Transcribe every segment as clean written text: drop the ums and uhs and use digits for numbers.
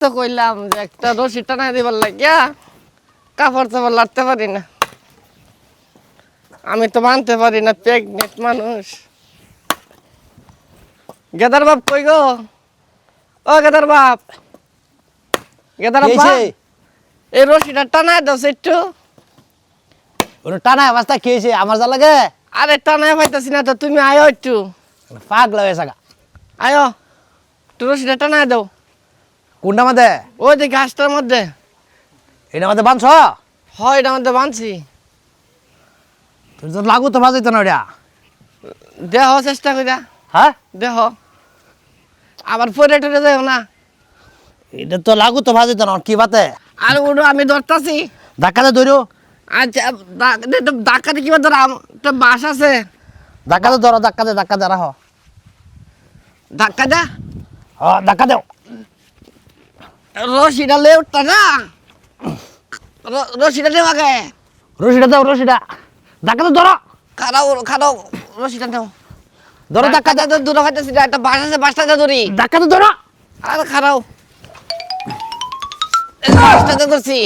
তো কইলাম যে একটা রশি টানাই দিবার লাগিয়া কাপড় চাপড় লাড়তে পারি না। আমি তো মানতে পারি না, প্রেগনেন্ট মানুষ। গেদার বাপ কই গো? ও গেদার বাপ, গেদার বাপ, এই রশিটা টানাই দাও একটু। টানা অবস্থা কি হয়েছে? আমার যা লাগে। আরে টানাই পাইতাছি না তো, তুমি আয়ো একটু। পাগলা হয়েছে গা। আয়ো একটু রশিটা টানাই দাও। কোনটা মধ্যে? ওই যে গাছটার মধ্যে। এটা মধ্যে বাঁধছ? হয় এটার মধ্যে বাঁধছি। তুই তো লাগু তো বাজাইত না ওটা। দেহ চেষ্টা কইরা, হ্যাঁ, দেহ আবার পরে টরে যাও না। এটা তো লাগু তো বাজাইত না, কি বাতে? আর ওটা আমি ধরতাছি। ধাক্কাতে ধরো। আচ্ছা ডাক্কাতে কিবা ধরাম, একটা বাস আছে। ধাক্কাতে ধরো, ধাক্কাতে রাখো। ধাক্কা দা, ধাক্কা দাও। রশিটা লে উঠতা না, রশিটা দেও আগে। রশিটা দাও, রশিটা ধাক্কাতে ধরো। খারাও খারাও, রশিটা দাও। ধরো, ধাক্কা দাও। দূর খাইতেছি না, একটা বাস আছে, বাসটাতে ধরি। ধাক্কাতে ধরো। আর খারাও, বাসটাতে ধরছি।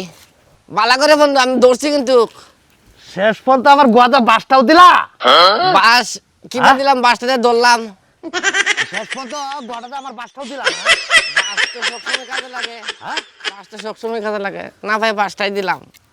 বালা করে বন্ধু, আমি ধরছি কিন্তু। শেষ পর্যন্ত আমার গোয়াতে বাসটাও দিলা। বাস কিনে দিলাম, বাসটাতে ধরলাম। শেষ পর্যন্ত গোয়াটাতে আমার বাসটাও দিলা। বাস তো সবসময় কাজে লাগে, বাস তো সবসময় কাজে লাগে না ভাই, বাসটাই দিলাম।